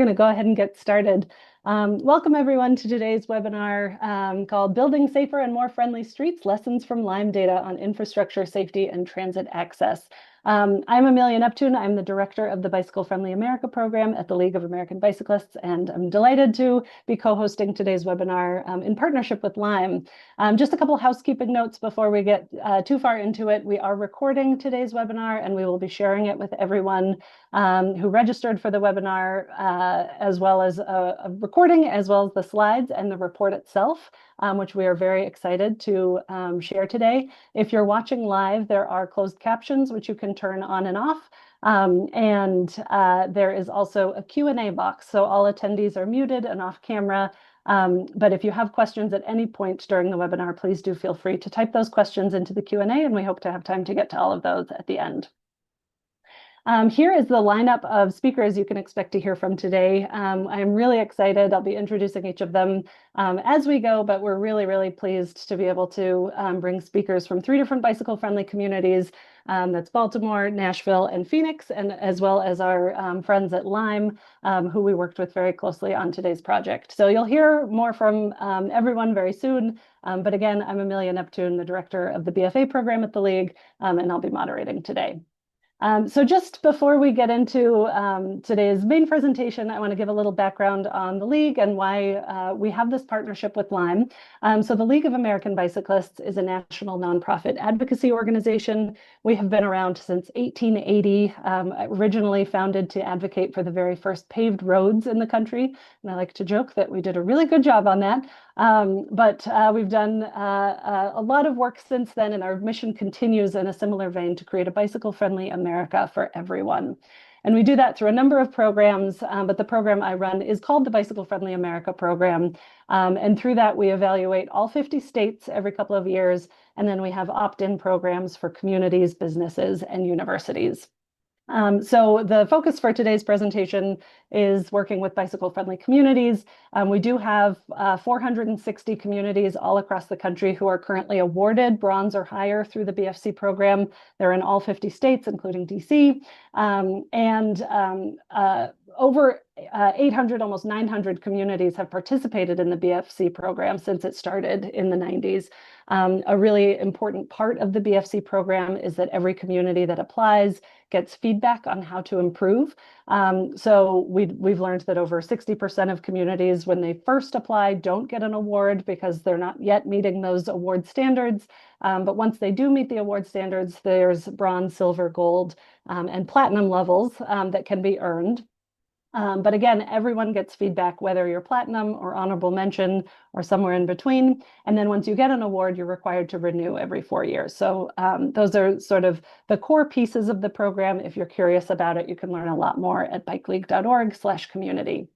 We're going to go ahead and get started. Welcome everyone to today's webinar called Building Safer and More Friendly Streets, Lessons from Lime Data on Infrastructure Safety and Transit Access. I'm Amelia Neptune. I'm the director of the Bicycle Friendly America program at the League of American Bicyclists, and I'm delighted to be co-hosting today's webinar in partnership with Lime. Just a couple of housekeeping notes before we get too far into it. We are recording today's webinar, and we will be sharing it with everyone who registered for the webinar, as well as a recording, as well as the slides and the report itself, which we are very excited to share today. If you're watching live, there are closed captions, which you can turn on and off. There is also a Q&A box, so all attendees are muted and off camera. But if you have questions at any point during the webinar, please do feel free to type those questions into the Q&A, and we hope to have time to get to all of those at the end. Here is the lineup of speakers you can expect to hear from today. I'm really excited. I'll be introducing each of them as we go, but we're really, really pleased to be able to bring speakers from 3 different bicycle-friendly communities. That's Baltimore, Nashville, and Phoenix, and as well as our friends at Lime, who we worked with very closely on today's project. So you'll hear more from everyone very soon. But again, I'm Amelia Neptune, the director of the BFA program at the League, and I'll be moderating today. So just before we get into today's main presentation, I want to give a little background on the League and why we have this partnership with Lime. So the League of American Bicyclists is a national nonprofit advocacy organization. We have been around since 1880, originally founded to advocate for the very first paved roads in the country. And I like to joke that we did a really good job on that. But we've done a lot of work since then, and our mission continues in a similar vein to create a bicycle-friendly America for everyone. And we do that through a number of programs, but the program I run is called the Bicycle Friendly America program. And through that, we evaluate all 50 states every couple of years, and then we have opt-in programs for communities, businesses, and universities. So the focus for today's presentation is working with bicycle-friendly communities. We do have 460 communities all across the country who are currently awarded bronze or higher through the BFC program. They're in all 50 states, including DC. Over 800, almost 900 communities have participated in the BFC program since it started in the 90s. A really important part of the BFC program is that every community that applies gets feedback on how to improve. So we've learned that over 60% of communities, when they first apply, don't get an award because they're not yet meeting those award standards. But once they do meet the award standards, there's bronze, silver, gold, and platinum levels that can be earned. But again, everyone gets feedback, whether you're platinum or honorable mention or somewhere in between. And then once you get an award, you're required to renew every 4 years. So those are sort of the core pieces of the program. If you're curious about it, you can learn a lot more at bikeleague.org/community.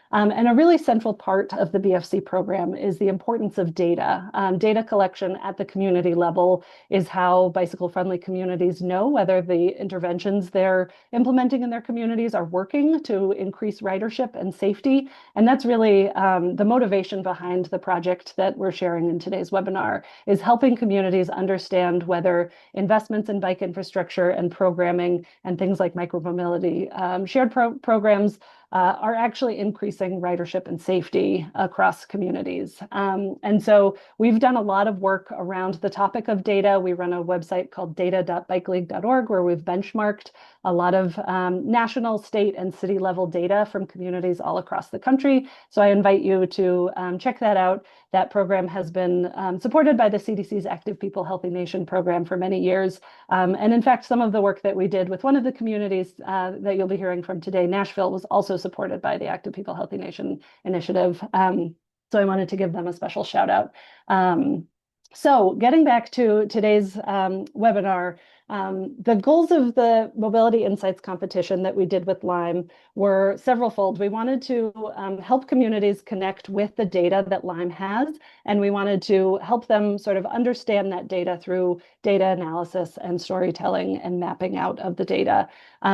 And a really central part of the BFC program is the importance of data. Data collection at the community level is how bicycle-friendly communities know whether the interventions they're implementing in their communities are working to increase ridership and safety. And that's really the motivation behind the project that we're sharing in today's webinar, is helping communities understand whether investments in bike infrastructure and programming and things like micromobility, shared programs, are actually increasing ridership and safety across communities. And so we've done a lot of work around the topic of data. We run a website called data.bikeleague.org where we've benchmarked a lot of national, state, and city level data from communities all across the country. So I invite you to check that out. That program has been supported by the CDC's Active People Healthy Nation program for many years. And in fact, some of the work that we did with one of the communities that you'll be hearing from today, Nashville, was also supported by the Active People Healthy Nation initiative. So I wanted to give them a special shout out. So getting back to today's webinar, the goals of the Mobility Insights competition that we did with Lime were severalfold. We wanted to help communities connect with the data that Lime has, and we wanted to help them sort of understand that data through data analysis and storytelling and mapping out of the data.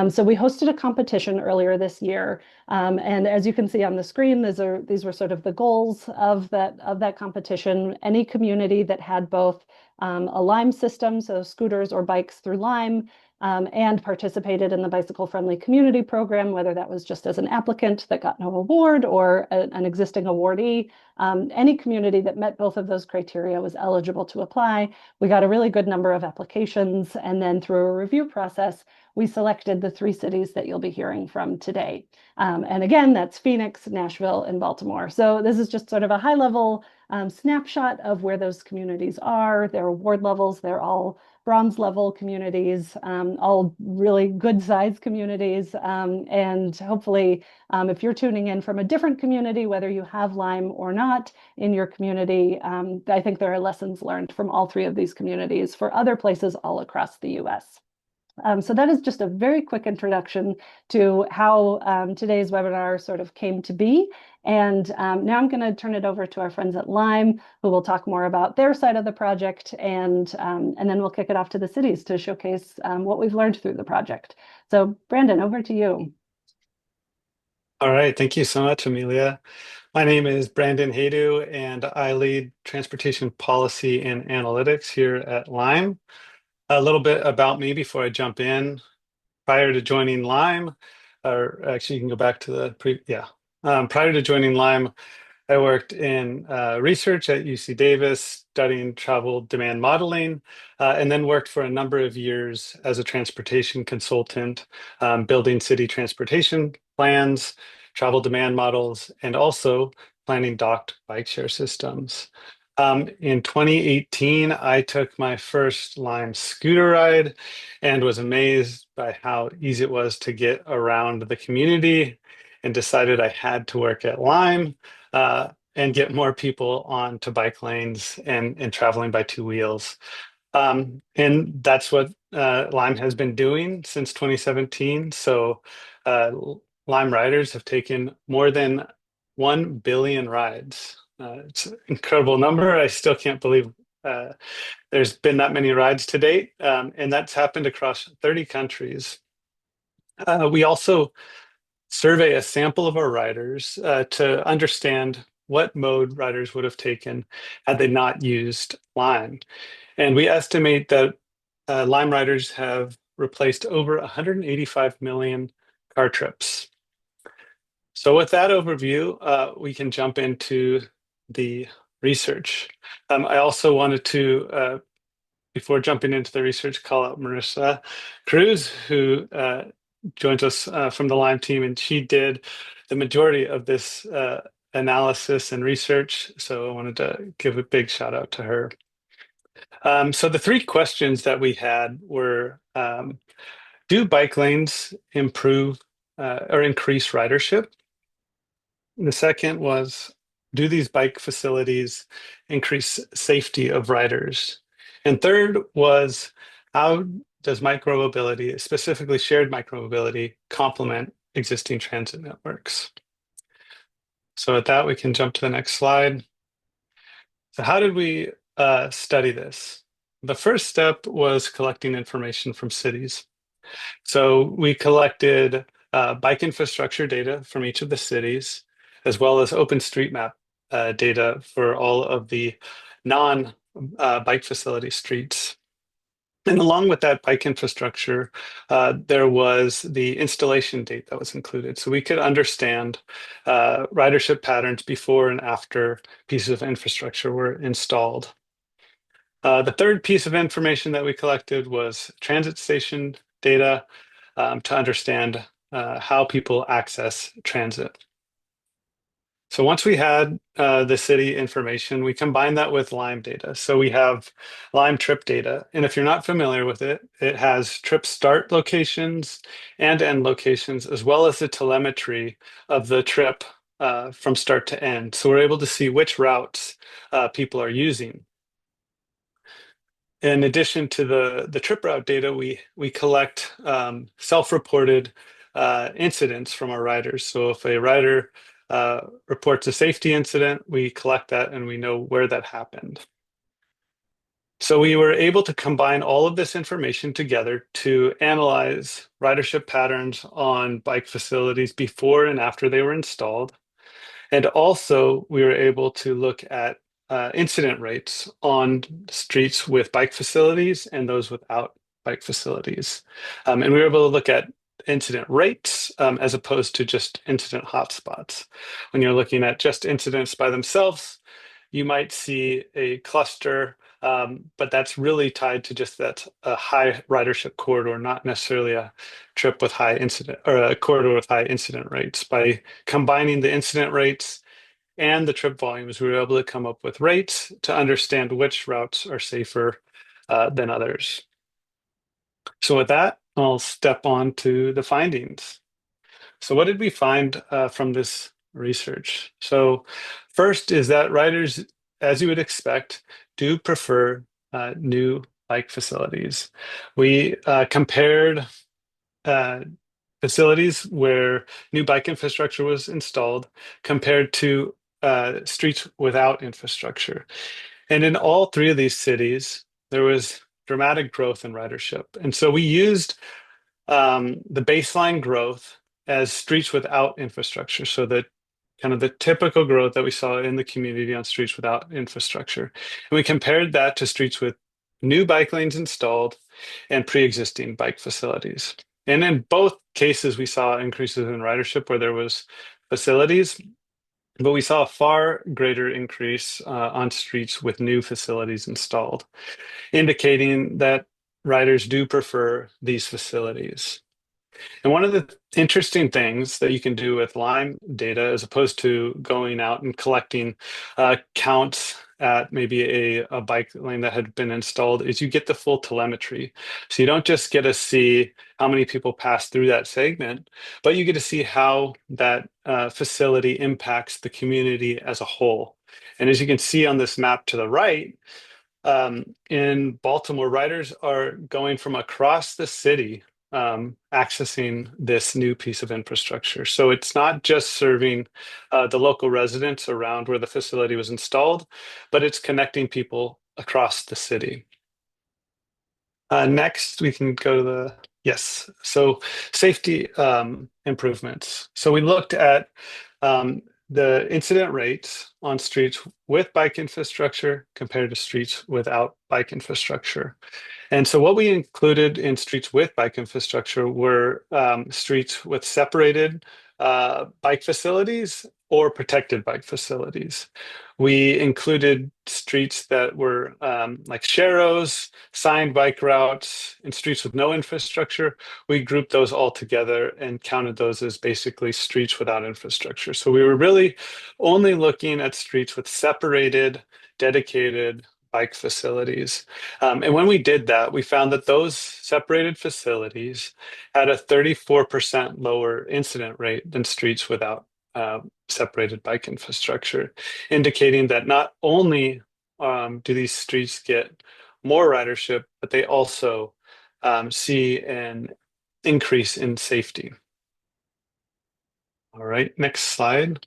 So we hosted a competition earlier this year. And as you can see on the screen, these were sort of the goals of that competition. Any community that had both a Lime system, so scooters or bikes through Lime, and participated in the Bicycle Friendly Community Program, whether that was just as an applicant that got no award or an existing awardee. Any community that met both of those criteria was eligible to apply. We got a really good number of applications, and then through a review process, we selected the 3 cities that you'll be hearing from today. And again, that's Phoenix, Nashville, and Baltimore. So this is just sort of a high-level snapshot of where those communities are, their award levels. They're all bronze level communities, all really good sized communities. And hopefully, if you're tuning in from a different community, whether you have Lyme or not in your community, I think there are lessons learned from all 3 of these communities for other places all across the US. So that is just a very quick introduction to how today's webinar sort of came to be. And now I'm going to turn it over to our friends at Lyme, who will talk more about their side of the project, and then we'll kick it off to the cities to showcase what we've learned through the project. So Brandon, over to you. All right, thank you so much, Amelia. My name is Brandon Haydu, and I lead transportation policy and analytics here at Lyme. A little bit about me before I jump in. Prior to joining Lyme, or actually, you can go back to prior to joining Lyme, I worked in research at UC Davis, studying travel demand modeling, and then worked for a number of years as a transportation consultant, building city transportation plans, travel demand models, and also planning docked bike share systems. In 2018, I took my first Lime scooter ride and was amazed by how easy it was to get around the community, and decided I had to work at Lime and get more people onto bike lanes and traveling by 2 wheels. And that's what Lime has been doing since 2017. So uh, Lime riders have taken more than 1 billion rides. It's an incredible number. I still can't believe there's been that many rides to date, and that's happened across 30 countries. We also survey a sample of our riders to understand what mode riders would have taken had they not used Lime. And we estimate that Lime riders have replaced over 185 million car trips. So with that overview, we can jump into the research. I also wanted to, before jumping into the research, call out Marissa Cruz, who joins us from the Lyme team, and she did the majority of this analysis and research. So I wanted to give a big shout out to her. So the 3 questions that we had were, do bike lanes improve or increase ridership? The second was, do these bike facilities increase safety of riders? And third was, how does micromobility, specifically shared micromobility, complement existing transit networks? So with that, we can jump to the next slide. So how did we study this? The first step was collecting information from cities. So we collected bike infrastructure data from each of the cities, as well as OpenStreetMap data for all of the non-bike facility streets. And along with that bike infrastructure, there was the installation date that was included. So we could understand ridership patterns before and after pieces of infrastructure were installed. The third piece of information that we collected was transit station data to understand how people access transit. So once we had the city information, we combined that with Lyme data. So we have Lyme trip data. And if you're not familiar with it, it has trip start locations and end locations, as well as the telemetry of the trip from start to end. So we're able to see which routes people are using. In addition to the trip route data, we collect self-reported incidents from our riders. So if a rider reports a safety incident, we collect that and we know where that happened. So we were able to combine all of this information together to analyze ridership patterns on bike facilities before and after they were installed. And also, we were able to look at incident rates on streets with bike facilities and those without bike facilities. And we were able to look at incident rates as opposed to just incident hotspots. When you're looking at just incidents by themselves, you might see a cluster, but that's really tied to just that a high ridership corridor, not necessarily a trip with high incident or a corridor with high incident rates. By combining the incident rates and the trip volumes, we were able to come up with rates to understand which routes are safer than others. So with that, I'll step on to the findings. So what did we find from this research? So first is that riders, as you would expect, do prefer new bike facilities. We compared uh, facilities where new bike infrastructure was installed compared to streets without infrastructure. And in all three of these cities, there was dramatic growth in ridership. And so we used the baseline growth as streets without infrastructure. So that kind of the typical growth that we saw in the community on streets without infrastructure. And we compared that to streets with new bike lanes installed and pre-existing bike facilities. And in both cases, we saw increases in ridership where there was facilities, but we saw a far greater increase on streets with new facilities installed, indicating that riders do prefer these facilities. And one of the interesting things that you can do with Lime data, as opposed to going out and collecting counts at maybe a bike lane that had been installed, is you get the full telemetry. So you don't just get to see how many people pass through that segment, but you get to see how that facility impacts the community as a whole. And as you can see on this map to the right, in Baltimore, riders are going from across the city accessing this new piece of infrastructure. So it's not just serving the local residents around where the facility was installed, but it's connecting people across the city. Next, we can go to the, yes, so safety improvements. So we looked at the incident rates on streets with bike infrastructure compared to streets without bike infrastructure. And so what we included in streets with bike infrastructure were streets with separated bike facilities or protected bike facilities. We included streets that were like sharrows, signed bike routes, and streets with no infrastructure. We grouped those all together and counted those as basically streets without infrastructure. So we were really only looking at streets with separated, dedicated bike facilities. And when we did that, we found that those separated facilities had a 34% lower incident rate than streets without separated bike infrastructure, indicating that not only do these streets get more ridership, but they also see an increase in safety. All right, next slide.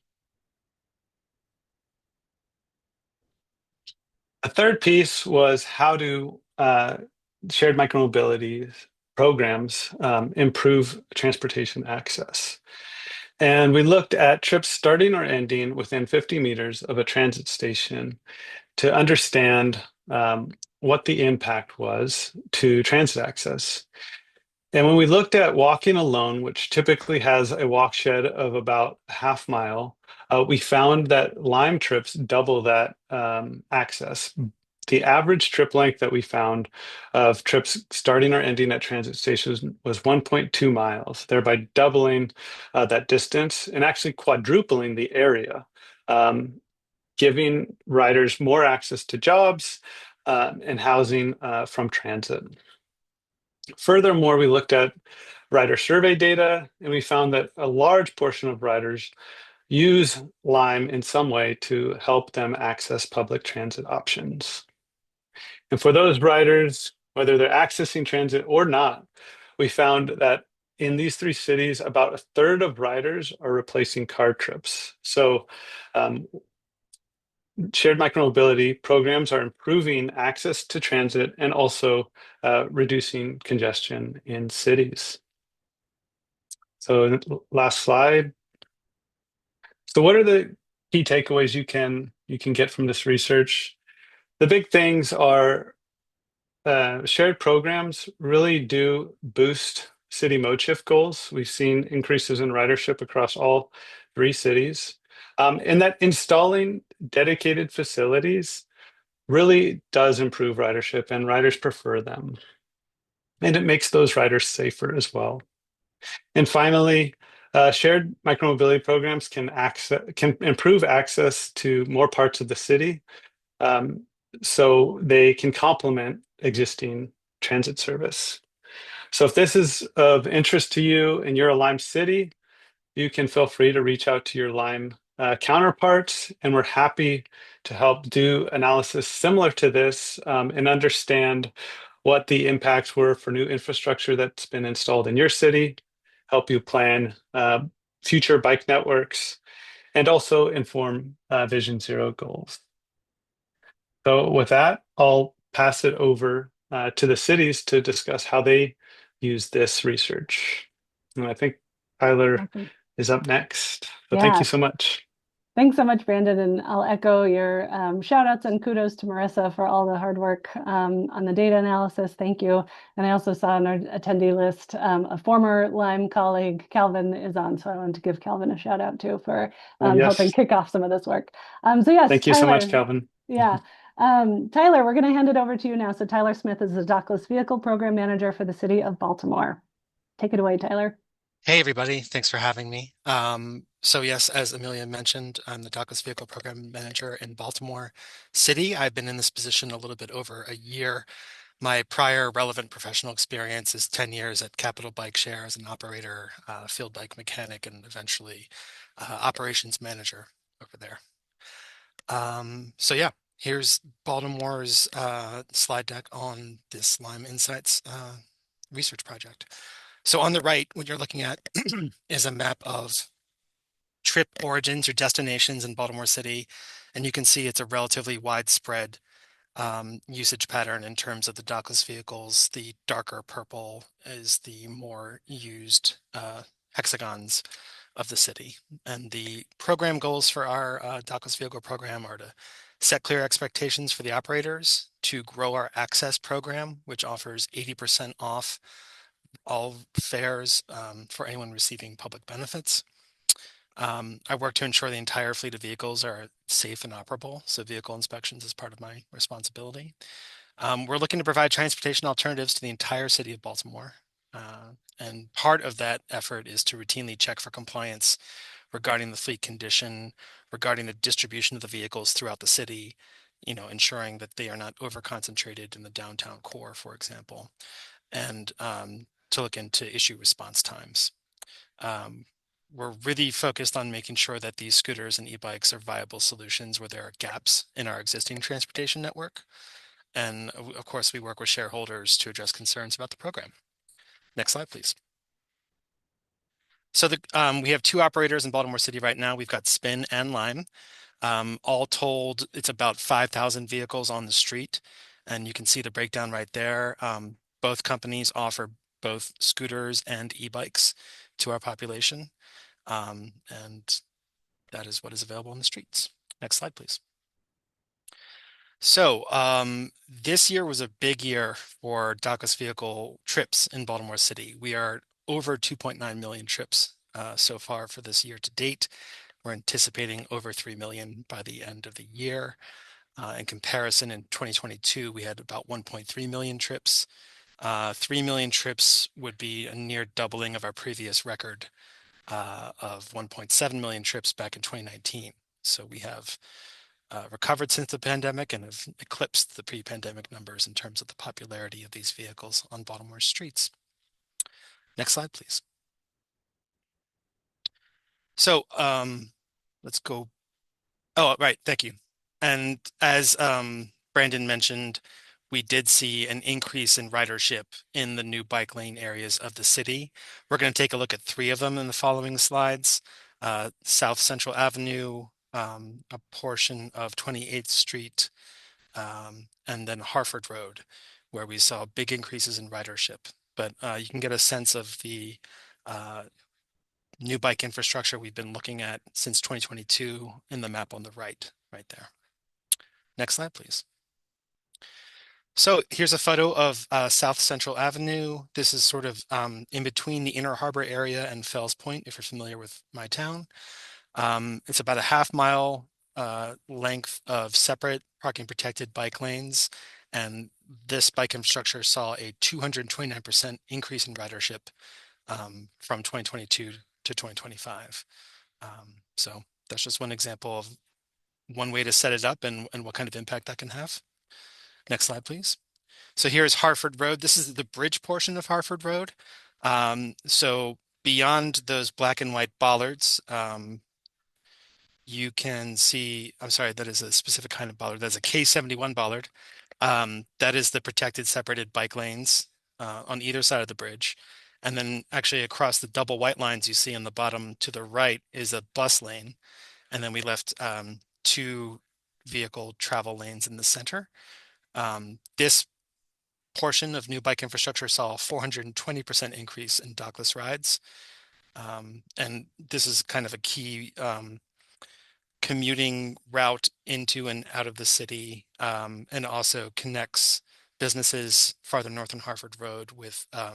A third piece was how do shared micromobility programs improve transportation access. And we looked at trips starting or ending within 50 meters of a transit station to understand what the impact was to transit access. And when we looked at walking alone, which typically has a walk shed of about a half mile, we found that Lime trips double that access. The average trip length that we found of trips starting or ending at transit stations was 1.2 miles, thereby doubling that distance and actually quadrupling the area, giving riders more access to jobs and housing from transit. Furthermore, we looked at rider survey data, and we found that a large portion of riders use Lime in some way to help them access public transit options. And for those riders, whether they're accessing transit or not, we found that in these three cities, about a third of riders are replacing car trips. So shared micromobility programs are improving access to transit and also reducing congestion in cities. So last slide. So what are the key takeaways you can get from this research? The big things are shared programs really do boost city mode shift goals. We've seen increases in ridership across all three cities. And that installing dedicated facilities really does improve ridership, and riders prefer them. And it makes those riders safer as well. And finally, shared micromobility programs can improve access to more parts of the city, um, so they can complement existing transit service. So if this is of interest to you and you're a Lime City, you can feel free to reach out to your Lime counterparts, and we're happy to help do analysis similar to this, and understand what the impacts were for new infrastructure that's been installed in your city, help you plan future bike networks, and also inform Vision Zero goals. So with that, I'll pass it over to the cities to discuss how they use this research. And I think Tyler Awesome. is up next. So thank you Yeah. so much. Thanks so much, Brandon. And I'll echo your shout outs and kudos to Marissa for all the hard work on the data analysis. Thank you. And I also saw on our attendee list a former Lyme colleague, Calvin, is on. So I wanted to give Calvin a shout out too for helping Yes, kick off some of this work. So, yes, thank you so much, Tyler. Calvin. Yeah. Tyler, we're going to hand it over to you now. So, Tyler Smith is the Dockless Vehicle Program Manager for the City of Baltimore. Take it away, Tyler. Hey everybody, thanks for having me. So yes, as Amelia mentioned, I'm the Dockless Vehicle Program Manager in Baltimore City. I've been in this position a little bit over a year. My prior relevant professional experience is 10 years at Capital Bike Share as an operator, field bike mechanic, and eventually operations manager over there. So yeah, here's Baltimore's slide deck on this Lyme Insights research project. So on the right, what you're looking at is a map of trip origins or destinations in Baltimore City. And you can see it's a relatively widespread usage pattern in terms of the dockless vehicles. The darker purple is the more used hexagons of the city. And the program goals for our dockless vehicle program are to set clear expectations for the operators, to grow our access program, which offers 80% off all fares for anyone receiving public benefits. I work to ensure the entire fleet of vehicles are safe and operable, so vehicle inspections is part of my responsibility. We're looking to provide transportation alternatives to the entire city of Baltimore. And part of that effort is to routinely check for compliance regarding the fleet condition, regarding the distribution of the vehicles throughout the city, ensuring that they are not over-concentrated in the downtown core, for example, and to look into issue response times. We're really focused on making sure that these scooters and e-bikes are viable solutions where there are gaps in our existing transportation network. And of course, we work with shareholders to address concerns about the program. Next slide, please. So we have two operators in Baltimore City right now. We've got Spin and Lime. All told, it's about 5,000 vehicles on the street. And you can see the breakdown right there. Both companies offer both scooters and e-bikes to our population. And that is what is available on the streets. Next slide, please. So this year was a big year for dockless vehicle trips in Baltimore City. We are over 2.9 million trips so far for this year to date. We're anticipating over 3 million by the end of the year. In comparison, in 2022, we had about 1.3 million trips. 3 million trips would be a near doubling of our previous record of 1.7 million trips back in 2019. So we have recovered since the pandemic and have eclipsed the pre-pandemic numbers in terms of the popularity of these vehicles on Baltimore streets. Next slide, please. So let's go. Oh, right. Thank you. And as Brandon mentioned, we did see an increase in ridership in the new bike lane areas of the city. We're going to take a look at three of them in the following slides. South Central Avenue, a portion of 28th Street, and then Harford Road, where we saw big increases in ridership. But you can get a sense of the new bike infrastructure we've been looking at since 2022 in the map on the right there. Next slide, please. So here's a photo of South Central Avenue. This is sort of in between the Inner Harbor area and Fells Point, if you're familiar with my town. It's about a half-mile length of separate parking protected bike lanes. And this bike infrastructure saw a 229% increase in ridership from 2022 to 2025. So that's just one example of one way to set it up and what kind of impact that can have. Next slide, please. So here's Harford Road. This is the bridge portion of Harford Road. So beyond those black and white bollards, you can see, I'm sorry, that is a specific kind of bollard. That's a K71 bollard. That is the protected separated bike lanes on either side of the bridge. And then actually across the double white lines you see on the bottom to the right is a bus lane. And then we left 2 vehicle travel lanes in the center. This portion of new bike infrastructure saw a 420% increase in dockless rides. And this is kind of a key commuting route into and out of the city, and also connects businesses farther north on Harford Road with a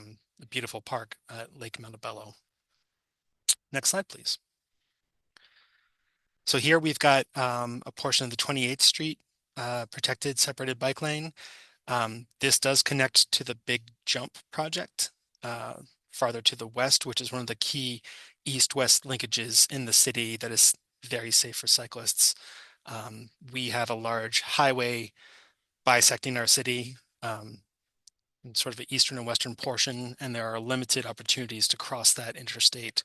beautiful park at Lake Montebello. Next slide, please. So here we've got a portion of the 28th Street protected separated bike lane. This does connect to the Big Jump project farther to the west, which is one of the key east-west linkages in the city that is very safe for cyclists. We have a large highway bisecting our city, in sort of the eastern and western portion, and there are limited opportunities to cross that interstate.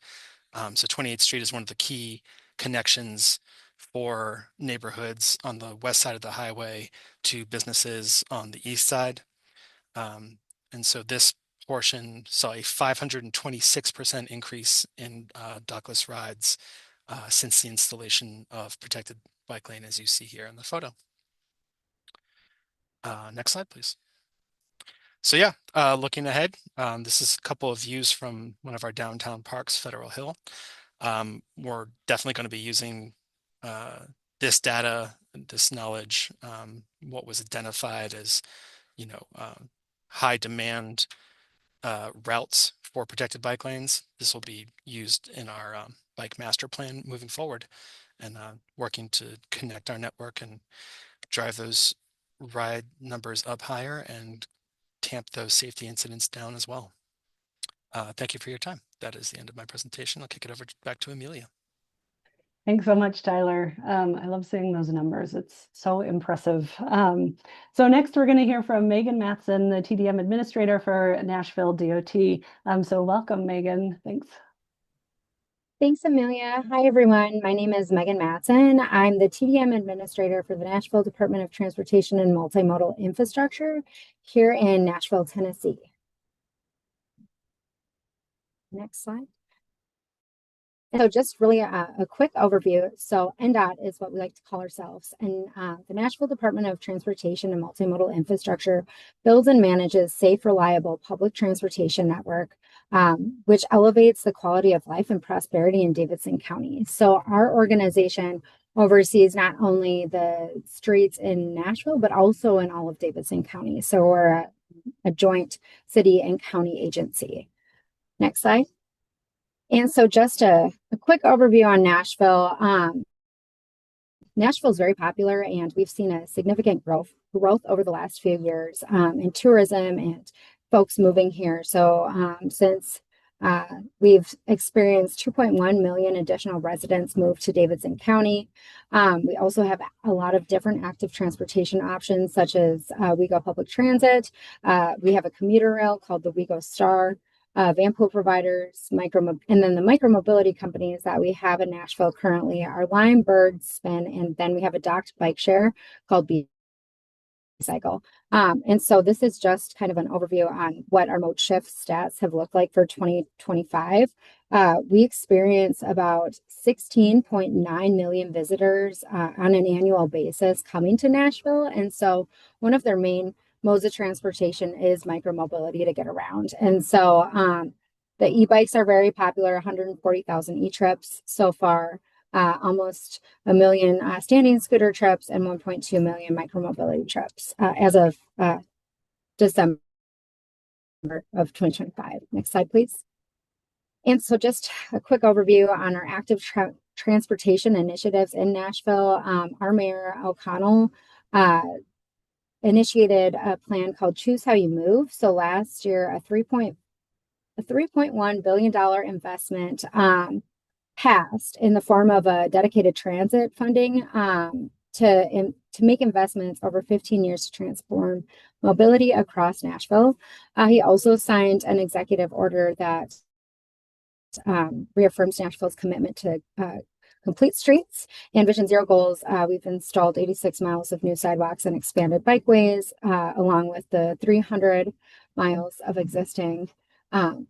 So 28th Street is one of the key connections for neighborhoods on the west side of the highway to businesses on the east side. And so this portion saw a 526% increase in dockless rides since the installation of protected bike lane, as you see here in the photo. Next slide, please. So yeah, looking ahead, this is a couple of views from one of our downtown parks, Federal Hill. We're definitely going to be using this data, this knowledge, what was identified as, high demand routes for protected bike lanes. This will be used in our bike master plan moving forward, and working to connect our network and drive those ride numbers up higher and tamp those safety incidents down as well. Thank you for your time. That is the end of my presentation. I'll kick it over back to Amelia. Thanks so much, Tyler. I love seeing those numbers. It's so impressive. So next we're going to hear from Megan Matson, the TDM administrator for Nashville DOT. So welcome, Megan. Thanks. Thanks, Amelia. Hi, everyone. My name is Megan Matson. I'm the TDM administrator for the Nashville Department of Transportation and Multimodal Infrastructure here in Nashville, Tennessee. Next slide. So just really a quick overview. So NDOT is what we like to call ourselves. And the Nashville Department of Transportation and Multimodal Infrastructure builds and manages safe, reliable public transportation network, which elevates the quality of life and prosperity in Davidson County. So our organization oversees not only the streets in Nashville, but also in all of Davidson County. So we're a joint city and county agency. Next slide. And so just a quick overview on Nashville. Nashville is very popular, and we've seen a significant growth over the last few years in tourism and folks moving here. So since we've experienced 2.1 million additional residents move to Davidson County. We also have a lot of different active transportation options, such as WeGo Public Transit. We have a commuter rail called the WeGo Star. Van pool providers, and then the micromobility companies that we have in Nashville currently are Lime, Bird, Spin, and then we have a docked bike share called cycle. And so this is just kind of an overview on what our mode shift stats have looked like for 2025. We experience about 16.9 million visitors on an annual basis coming to Nashville. And so one of their main modes of transportation is micromobility to get around. And so the e-bikes are very popular, 140,000 e-trips so far. Almost a million standing scooter trips and 1.2 million micromobility trips as of December of 2025. Next slide, please. And so just a quick overview on our active transportation initiatives in Nashville. Our Mayor O'Connell initiated a plan called Choose How You Move. So last year, a $3.1 billion investment passed in the form of a dedicated transit funding to make investments over 15 years to transform mobility across Nashville. He also signed an executive order that reaffirms Nashville's commitment to complete streets and Vision Zero goals. We've installed 86 miles of new sidewalks and expanded bikeways, along with the 300 miles of existing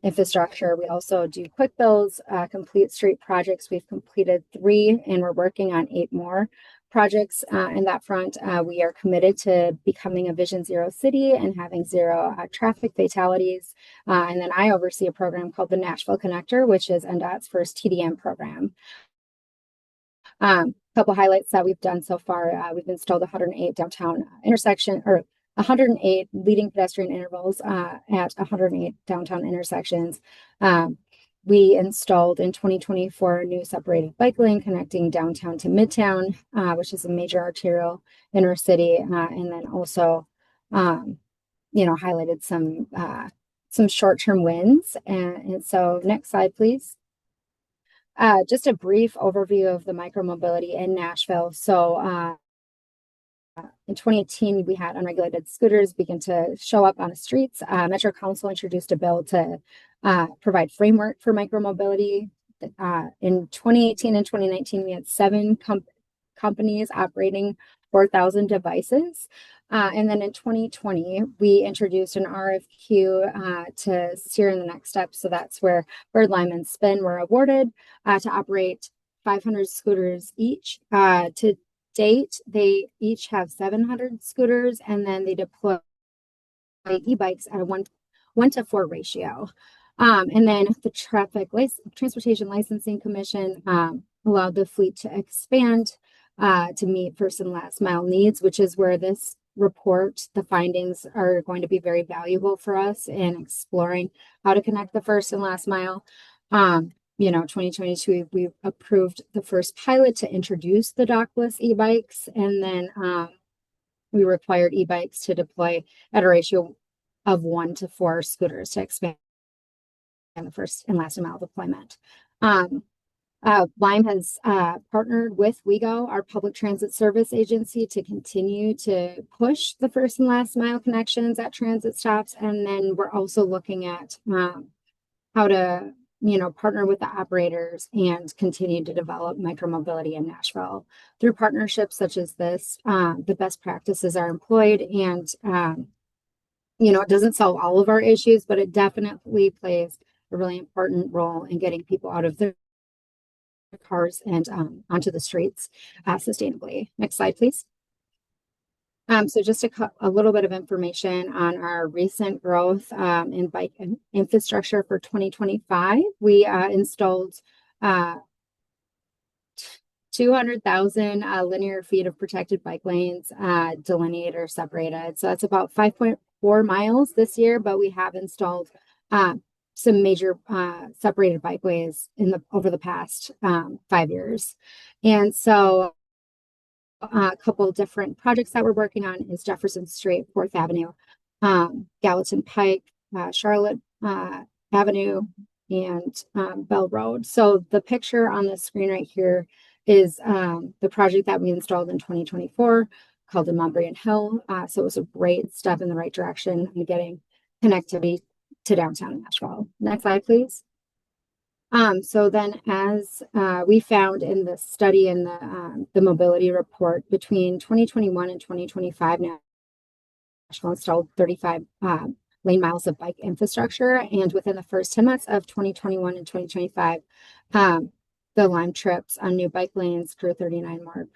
infrastructure. We also do quick builds, complete street projects. We've completed 3 and we're working on 8 more projects in that front. We are committed to becoming a Vision Zero city and having 0 traffic fatalities. And then I oversee a program called the Nashville Connector, which is NDOT's first TDM program. Couple highlights that we've done so far. We've installed 108 downtown 108 leading pedestrian intervals at 108 downtown intersections. We installed in 2024 a new separated bike lane connecting downtown to Midtown, which is a major arterial inner city, and then also, highlighted some short-term wins. And so, next slide, please. Just a brief overview of the micromobility in Nashville. So, in 2018, we had unregulated scooters begin to show up on the streets. Metro Council introduced a bill to provide framework for micromobility. In 2018 and 2019, we had 7 companies operating 4,000 devices. And then in 2020, we introduced an RFQ to steer in the next step. So that's where Birdlime and Spin were awarded to operate 500 scooters each. To date, they each have 700 scooters, and then they deploy e-bikes at a 1-to-4 ratio. And then the Transportation Licensing Commission allowed the fleet to expand to meet first and last mile needs, which is where this report, the findings are going to be very valuable for us in exploring how to connect the first and last mile. 2022, we approved the first pilot to introduce the dockless e-bikes, and then we required e-bikes to deploy at a ratio of 1-to-4 scooters to expand the first and last mile deployment. Lime has partnered with WeGo, our public transit service agency, to continue to push the first and last mile connections at transit stops. And then we're also looking at how to partner with the operators and continue to develop micromobility in Nashville. Through partnerships such as this, the best practices are employed, and it doesn't solve all of our issues, but it definitely plays a really important role in getting people out of their cars and onto the streets sustainably. Next slide, please. So just a little bit of information on our recent growth in bike infrastructure for 2025. We installed 200,000 linear feet of protected bike lanes, delineated or separated. So that's about 5.4 miles this year, but we have installed some major separated bikeways over the past 5 years. And so a couple different projects that we're working on is Jefferson Street, 4th Avenue, Gallatin Pike, Charlotte Avenue, and Bell Road. So the picture on the screen right here is the project that we installed in 2024 called the Montbrion Hill. So it was a great step in the right direction in getting connectivity to downtown Nashville. Next slide, please. So then, as we found in the study in the mobility report, between 2021 and 2025, Nashville installed 35 lane miles of bike infrastructure. And within the first 10 months of 2021 and 2025, the Lime trips on new bike lanes grew 39% more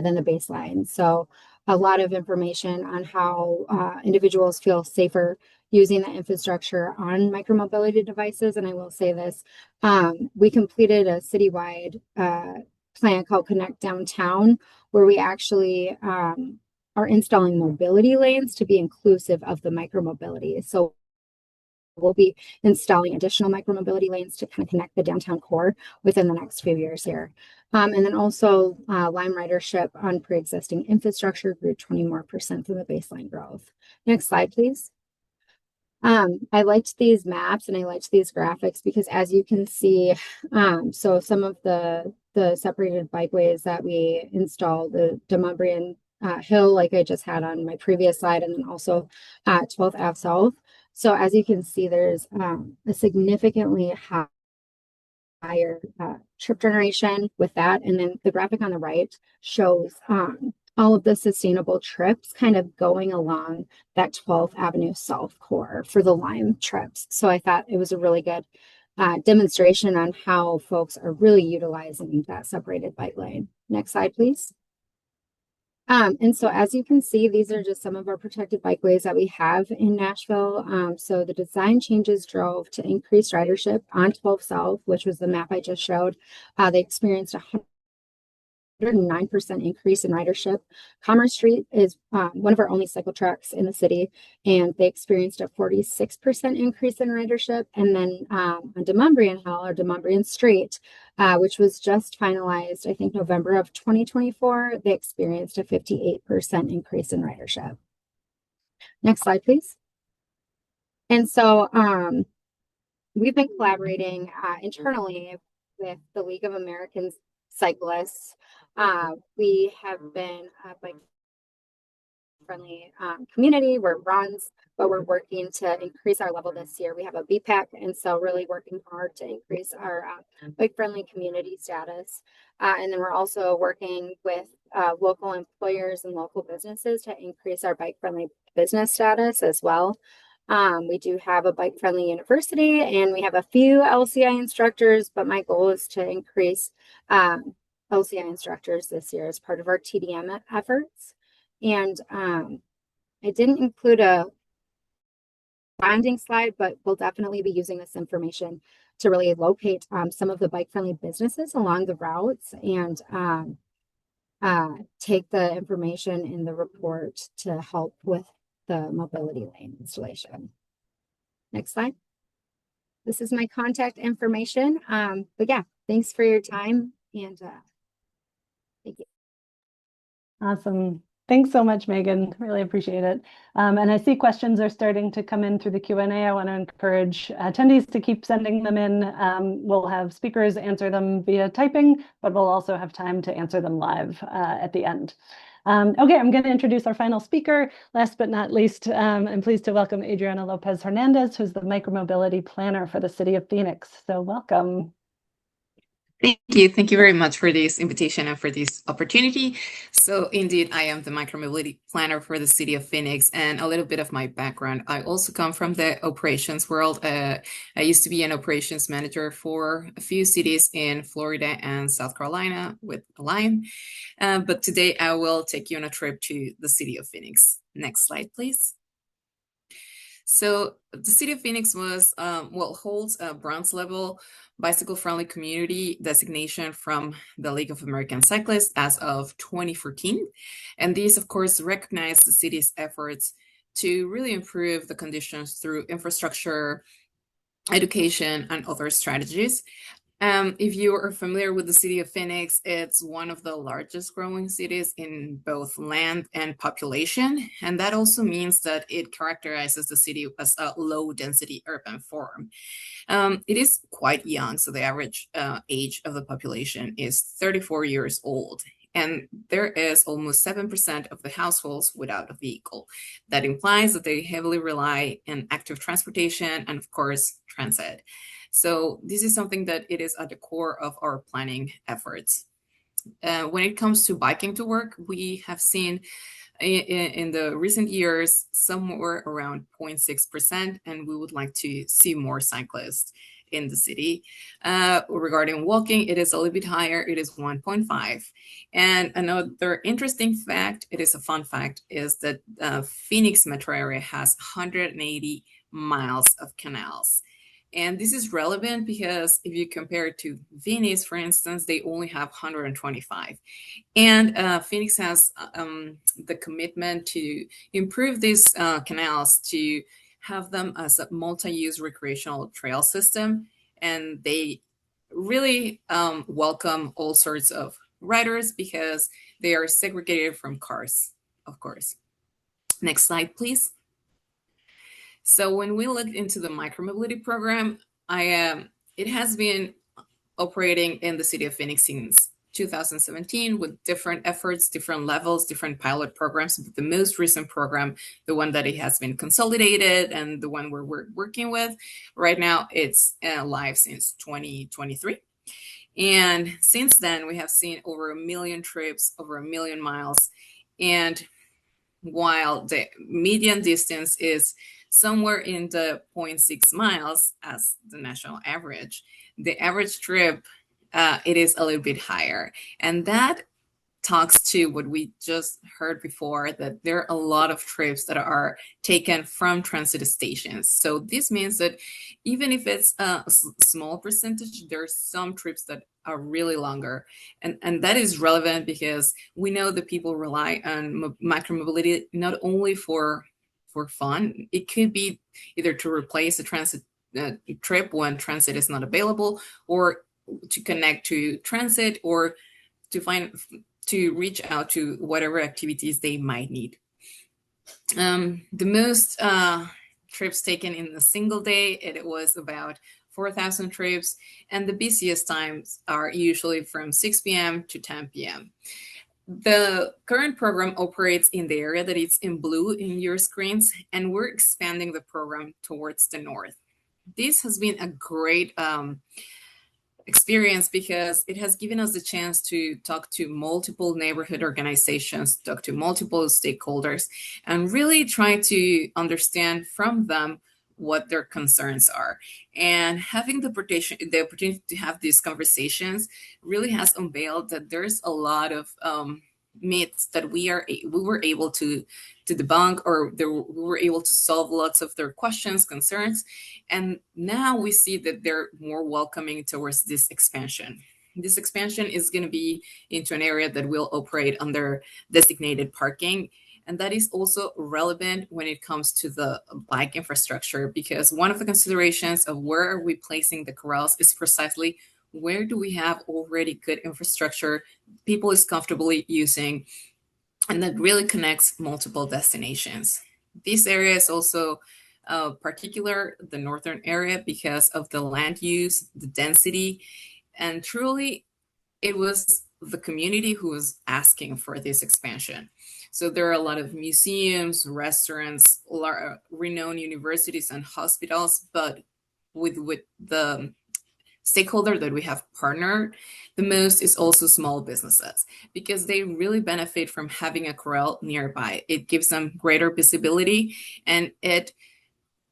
than the baseline. So a lot of information on how individuals feel safer using the infrastructure on micromobility devices. And I will say this, we completed a citywide plan called Connect Downtown, where we actually are installing mobility lanes to be inclusive of the micromobility. So we'll be installing additional micromobility lanes to kind of connect the downtown core within the next few years here. And then also Lime ridership on pre-existing infrastructure grew 20% more than the baseline growth. Next slide, please. I liked these maps and I liked these graphics because as you can see, so some of the separated bikeways that we installed, the Demonbreun Hill, like I just had on my previous slide, and then also 12th Ave South. So as you can see, there's a significantly higher trip generation with that. And then the graphic on the right shows all of the sustainable trips kind of going along that 12th Avenue South core for the Lime trips. So I thought it was a really good demonstration on how folks are really utilizing that separated bike lane. Next slide, please. And so as you can see, these are just some of our protected bikeways that we have in Nashville. So the design changes drove to increased ridership on 12 South, which was the map I just showed. They experienced 109% increase in ridership. Commerce Street is one of our only cycle tracks in the city, and they experienced a 46% increase in ridership. And then on Demonbreun Hill, or Demonbreun Street, which was just finalized, I think November of 2024, they experienced a 58% increase in ridership. Next slide, please. And so we've been collaborating internally with the League of American Cyclists. We have been a bike-friendly community where it runs, but we're working to increase our level this year. We have a BPAC, and so really working hard to increase our bike-friendly community status. And then we're also working with local employers and local businesses to increase our bike-friendly business status as well. We do have a bike-friendly university, and we have a few LCI instructors, but my goal is to increase LCI instructors this year as part of our TDM efforts. And I didn't include a binding slide, but we'll definitely be using this information to really locate some of the bike-friendly businesses along the routes and take the information in the report to help with the mobility lane installation. Next slide. This is my contact information. But yeah, thanks for your time, and thank you. Awesome. Thanks so much, Megan. Really appreciate it. And I see questions are starting to come in through the Q&A. I want to encourage attendees to keep sending them in. We'll have speakers answer them via typing, but we'll also have time to answer them live at the end. Okay, I'm going to introduce our final speaker. Last but not least, I'm pleased to welcome Adriana Lopez Hernandez, who's the micromobility planner for the city of Phoenix. So welcome. Thank you. Thank you very much for this invitation and for this opportunity. So indeed, I am the micromobility planner for the city of Phoenix, and a little bit of my background. I also come from the operations world. I used to be an operations manager for a few cities in Florida and South Carolina with Lime. But today I will take you on a trip to the city of Phoenix. Next slide, please. So the city of Phoenix was, holds a bronze level bicycle-friendly community designation from the League of American Cyclists as of 2014. And these, of course, recognize the city's efforts to really improve the conditions through infrastructure, education, and other strategies. If you are familiar with the city of Phoenix, it's one of the largest growing cities in both land and population. And that also means that it characterizes the city as a low-density urban form. It is quite young, so the average age of the population is 34 years old. And there is almost 7% of the households without a vehicle. That implies that they heavily rely on active transportation and, of course, transit. So this is something that it is at the core of our planning efforts. When it comes to biking to work, we have seen in the recent years, somewhere around 0.6%, and we would like to see more cyclists in the city. Regarding walking, it is a little bit higher. It is 1.5. And another interesting fact, it is a fun fact, is that Phoenix metro area has 180 miles of canals. And this is relevant because if you compare it to Venice, for instance, they only have 125. And Phoenix has the commitment to improve these canals, to have them as a multi-use recreational trail system. And they really welcome all sorts of riders because they are segregated from cars, of course. Next slide, please. So when we looked into the micromobility program, it has been operating in the city of Phoenix since 2017 with different efforts, different levels, different pilot programs. But the most recent program, the one that it has been consolidated and the one we're working with right now, it's live since 2023. And since then, we have seen over 1 million trips, over 1 million miles. And while the median distance is somewhere in the 0.6 miles as the national average, the average trip, it is a little bit higher. And that talks to what we just heard before, that there are a lot of trips that are taken from transit stations. So this means that even if it's a small percentage, there's some trips that are really longer. And that is relevant because we know that people rely on micromobility not only for fun. It could be either to replace a transit trip when transit is not available, or to connect to transit, or to reach out to whatever activities they might need. The most trips taken in a single day, it was about 4,000 trips, and the busiest times are usually from 6 p.m. to 10 p.m. The current program operates in the area that is in blue in your screens, and we're expanding the program towards the north. This has been a great experience because it has given us the chance to talk to multiple neighborhood organizations, talk to multiple stakeholders, and really try to understand from them what their concerns are. And having the opportunity to have these conversations really has unveiled that there's a lot of myths that we were able to debunk, or we were able to solve lots of their questions, concerns. And now we see that they're more welcoming towards this expansion. This expansion is going to be into an area that will operate under designated parking. And that is also relevant when it comes to the bike infrastructure, because one of the considerations of where are we placing the corrals is precisely where do we have already good infrastructure people is comfortably using, and that really connects multiple destinations. This area is also particular, the northern area, because of the land use, the density, and truly it was the community who was asking for this expansion. So there are a lot of museums, restaurants, renowned universities and hospitals, but with the stakeholder that we have partnered the most is also small businesses, because they really benefit from having a corral nearby. It gives them greater visibility, and it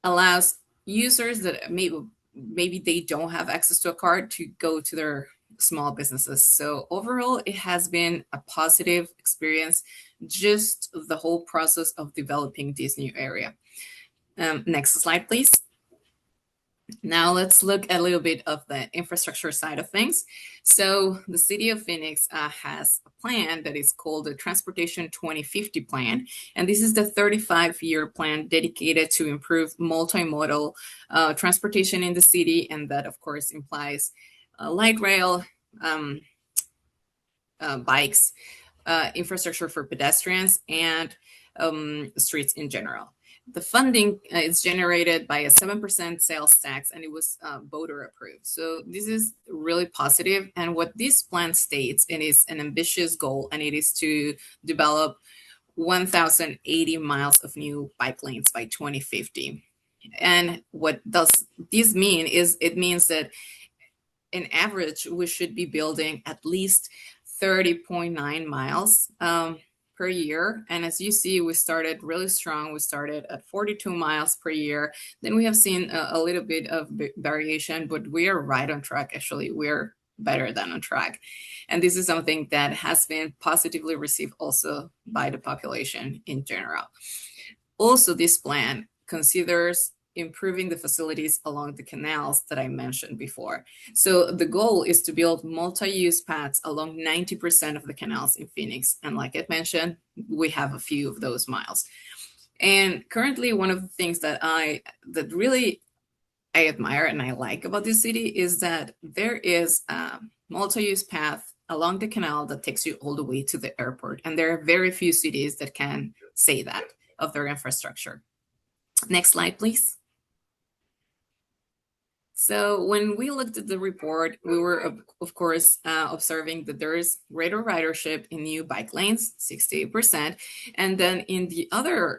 allows users that maybe they don't have access to a car to go to their small businesses. So overall, it has been a positive experience, just the whole process of developing this new area. Next slide, please. Now let's look a little bit of the infrastructure side of things. So the city of Phoenix has a plan that is called the Transportation 2050 plan. And this is the 35-year plan dedicated to improve multimodal transportation in the city. And that, of course, implies light rail, bikes, infrastructure for pedestrians, and streets in general. The funding is generated by a 7% sales tax, and it was voter approved. So this is really positive. And what this plan states, it is an ambitious goal, and it is to develop 1,080 miles of new bike lanes by 2050. And what does this mean is it means that in average, we should be building at least 30.9 miles per per year. And as you see, we started really strong. We started at 42 miles per year. Then we have seen a little bit of variation, but we are right on track. Actually, we're better than on track. And this is something that has been positively received also by the population in general. Also, this plan considers improving the facilities along the canals that I mentioned before. So the goal is to build multi-use paths along 90% of the canals in Phoenix. And like I mentioned, we have a few of those miles. And currently, one of the things that really I admire and I like about this city is that there is a multi-use path along the canal that takes you all the way to the airport. And there are very few cities that can say that of their infrastructure. Next slide, please. So when we looked at the report, we were, of course, observing that there is greater ridership in new bike lanes, 68%. And then in the other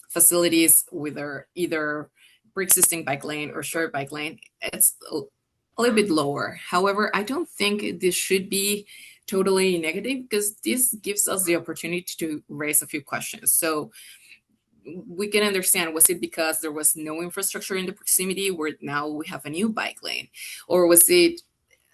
facilities, whether either pre-existing bike lane or shared bike lane, it's a little bit lower. However, I don't think this should be totally negative because this gives us the opportunity to raise a few questions. So we can understand, was it because there was no infrastructure in the proximity where now we have a new bike lane? Or was it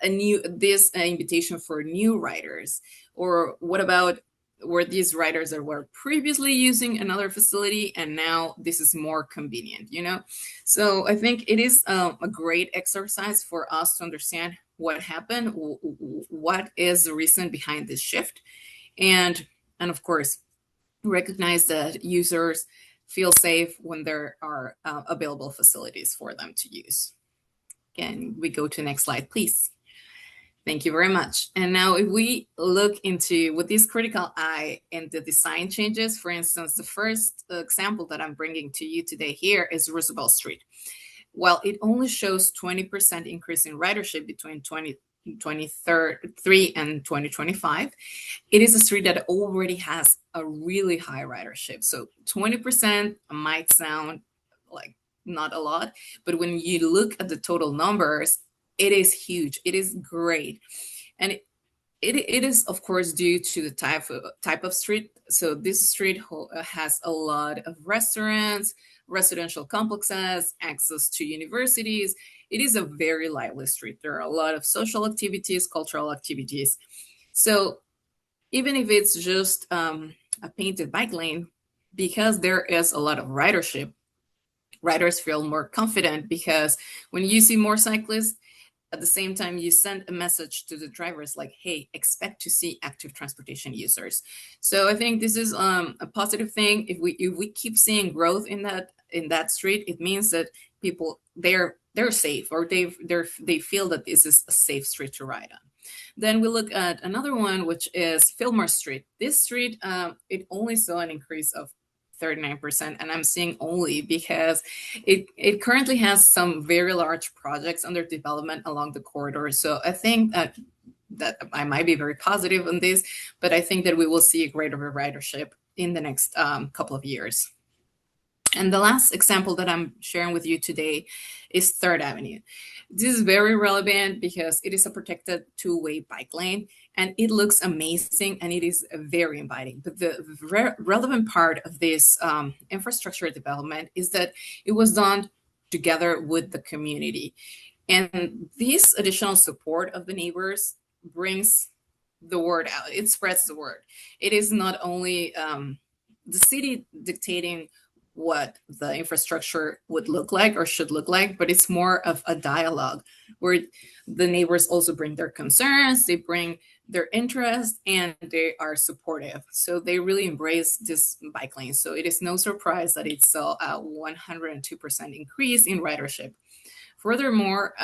this invitation for new riders? Or what about, were these riders that were previously using another facility and now this is more convenient, you know? So I think it is a great exercise for us to understand what happened, what is the reason behind this shift, and of course, recognize that users feel safe when there are available facilities for them to use. Again, we go to next slide, please. Thank you very much. And now if we look into with this critical eye and the design changes, for instance, the first example that I'm bringing to you today here is Roosevelt Street. While it only shows 20% increase in ridership between 2023 and 2025, it is a street that already has a really high ridership. So 20% might sound like not a lot, but when you look at the total numbers, it is huge. It is great. And it is, of course, due to the type of street. So this street has a lot of restaurants, residential complexes, access to universities. It is a very lively street. There are a lot of social activities, cultural activities. So even if it's just a painted bike lane, because there is a lot of ridership, riders feel more confident because when you see more cyclists, at the same time, you send a message to the drivers like, hey, expect to see active transportation users. So I think this is a positive thing. If we keep seeing growth in that street, it means that people they're safe, or they feel that this is a safe street to ride on. Then we look at another one, which is Fillmore Street. This street, it only saw an increase of 39%, and I'm saying only because it currently has some very large projects under development along the corridor. So I think that I might be very positive on this, but I think that we will see a greater ridership in the next couple of years. And the last example that I'm sharing with you today is 3rd Avenue. This is very relevant because it is a protected two-way bike lane and it looks amazing and it is very inviting. But the relevant part of this infrastructure development is that it was done together with the community. And this additional support of the neighbors brings the word out. It spreads the word. It is not only the city dictating what the infrastructure would look like or should look like, but it's more of a dialogue where the neighbors also bring their concerns, they bring their interest, and they are supportive. So they really embrace this bike lane. So it is no surprise that it saw a 102% increase in ridership. Furthermore,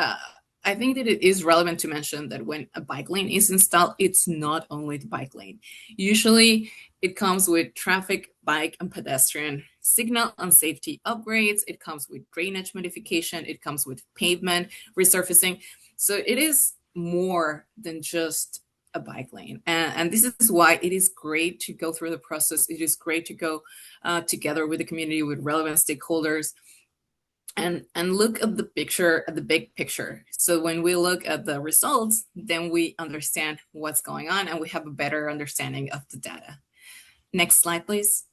I think that it is relevant to mention that when a bike lane is installed, it's not only the bike lane. Usually it comes with traffic, bike, and pedestrian signal and safety upgrades. It comes with drainage modification. It comes with pavement resurfacing. So it is more than just a bike lane. And this is why it is great to go through the process. It is great to go together with the community, with relevant stakeholders, and look at the picture, at the big picture. So when we look at the results, then we understand what's going on and we have a better understanding of the data. Next slide, please.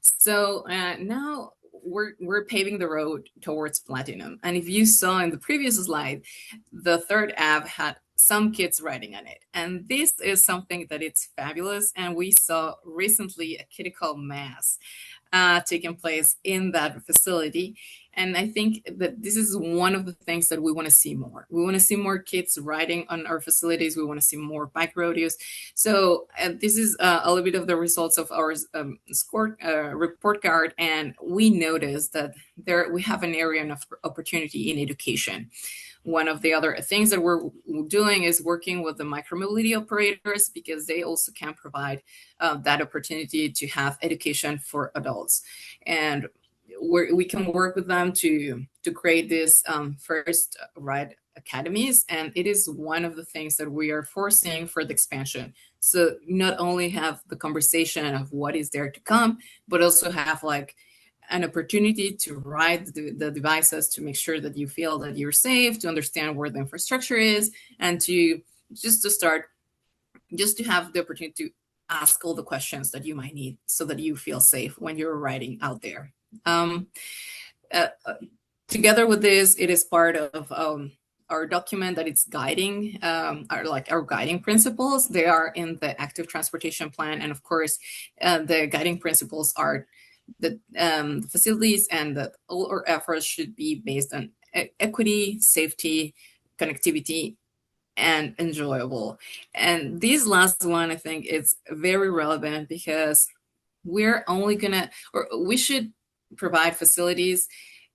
So now we're paving the road towards platinum. And if you saw in the previous slide, the third app had some kids riding on it. And this is something that it's fabulous. And we saw recently a critical mass taking place in that facility. And I think that this is one of the things that we want to see more. We want to see more kids riding on our facilities. We want to see more bike rodeos. So this is a little bit of the results of our report card. And we noticed that we have an area of opportunity in education. One of the other things that we're doing is working with the micromobility operators, because they also can provide that opportunity to have education for adults. And we can work with them to create this first ride academies. And it is one of the things that we are foreseeing for the expansion. So not only have the conversation of what is there to come, but also have like an opportunity to ride the devices, to make sure that you feel that you're safe, to understand where the infrastructure is, and to have the opportunity to ask all the questions that you might need so that you feel safe when you're riding out there. Together with this, it is part of our document that it's guiding, our guiding principles. They are in the active transportation plan. And of course, the guiding principles are the facilities, and that all our efforts should be based on equity, safety, connectivity, and enjoyable. And this last one, I think, is very relevant, because we're only we should provide facilities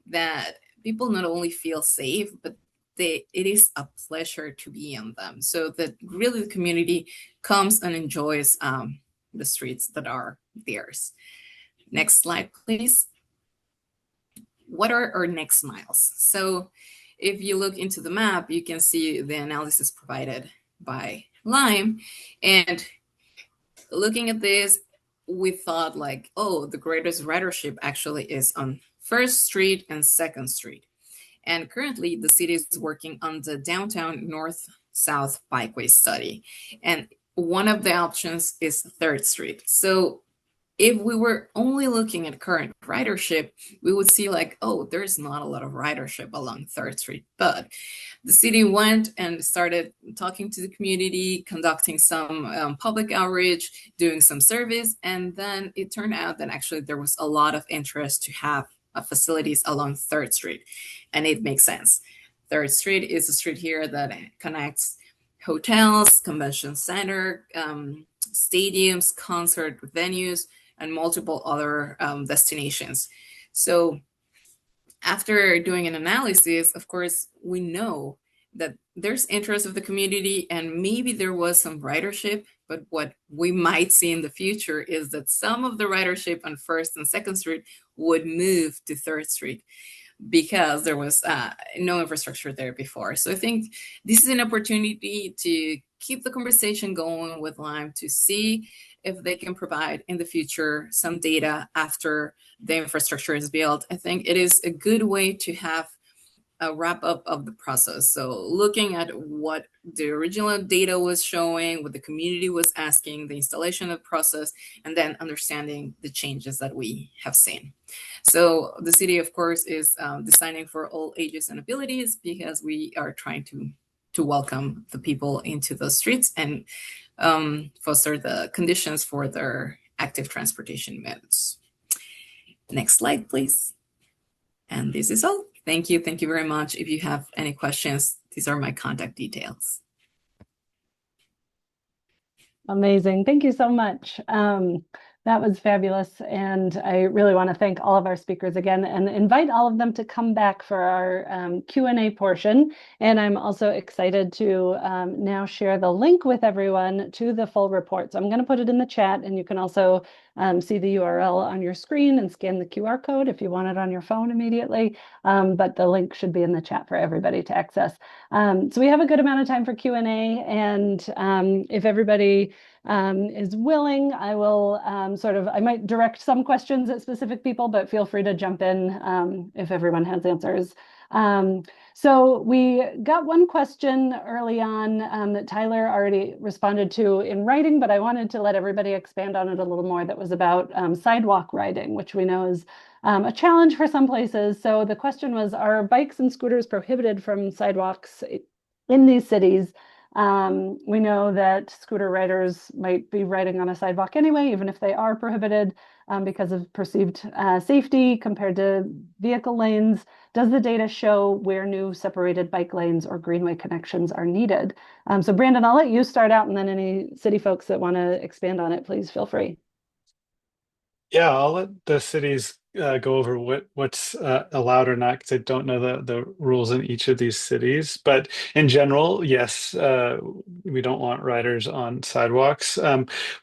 that people not only feel safe, but it is a pleasure to be in them, so that really the community comes and enjoys the streets that are theirs. Next slide, please. What are our next miles? So if you look into the map, you can see the analysis provided by Lime. And looking at this, we thought like, oh, the greatest ridership actually is on 1st Street and 2nd Street. And currently the city is working on the downtown north-south bikeway study. And one of the options is 3rd Street. So if we were only looking at current ridership, we would see like, oh, there's not a lot of ridership along 3rd Street. But the city went and started talking to the community, conducting some public outreach, doing some surveys. And then it turned out that actually there was a lot of interest to have facilities along 3rd Street. And it makes sense. 3rd Street is a street here that connects hotels, convention center, stadiums, concert venues, and multiple other destinations. So after doing an analysis, of course, we know that there's interest of the community, and maybe there was some ridership, but what we might see in the future is that some of the ridership on 1st and 2nd Street would move to 3rd Street, because there was no infrastructure there before. So I think this is an opportunity to keep the conversation going with Lime, to see if they can provide in the future some data after the infrastructure is built. I think it is a good way to have a wrap up of the process. So looking at what the original data was showing, what the community was asking, the installation of the process, and then understanding the changes that we have seen. So the city, of course, is designing for all ages and abilities, because we are trying to welcome the people into the streets and foster the conditions for their active transportation modes. Next slide, please. And this is all. Thank you. Thank you very much. If you have any questions, these are my contact details. Amazing. Thank you so much. That was fabulous. And I really want to thank all of our speakers again and invite all of them to come back for our Q&A portion. And I'm also excited to now share the link with everyone to the full report. So I'm going to put it in the chat, and you can also see the URL on your screen and scan the QR code if you want it on your phone immediately. But the link should be in the chat for everybody to access. So we have a good amount of time for Q&A. And if everybody is willing, I will I might direct some questions at specific people, but feel free to jump in if everyone has answers. So we got one question early on that Tyler already responded to in writing, but I wanted to let everybody expand on it a little more. That was about sidewalk riding, which we know is a challenge for some places. So the question was, are bikes and scooters prohibited from sidewalks in these cities? We know that scooter riders might be riding on a sidewalk anyway, even if they are prohibited because of perceived safety compared to vehicle lanes. Does the data show where new separated bike lanes or greenway connections are needed? So Brandon, I'll let you start out, and then any city folks that want to expand on it, please feel free. Yeah, I'll let the cities go over what's allowed or not, because I don't know the rules in each of these cities. But in general, yes, we don't want riders on sidewalks.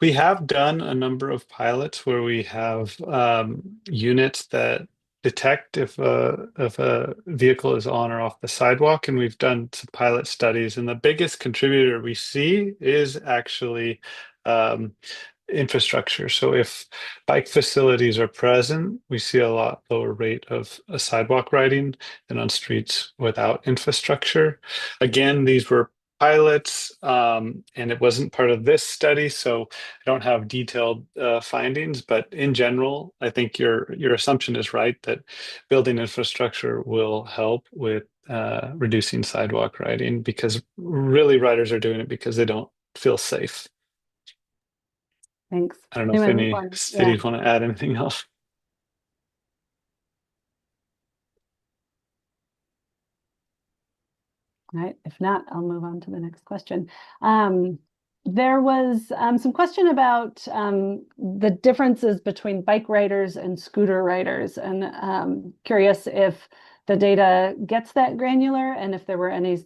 We have done a number of pilots where we have units that detect if a vehicle is on or off the sidewalk, and we've done some pilot studies. And the biggest contributor we see is actually infrastructure. So if bike facilities are present, we see a lot lower rate of sidewalk riding than on streets without infrastructure. Again, these were pilots, and it wasn't part of this study, so I don't have detailed findings. But in general, I think your assumption is right that building infrastructure will help with reducing sidewalk riding, because really riders are doing it because they don't feel safe. Thanks. I don't know if any cities want to add anything else. All right. If not, I'll move on to the next question. There was some question about the differences between bike riders and scooter riders, and curious if the data gets that granular, and if there were any,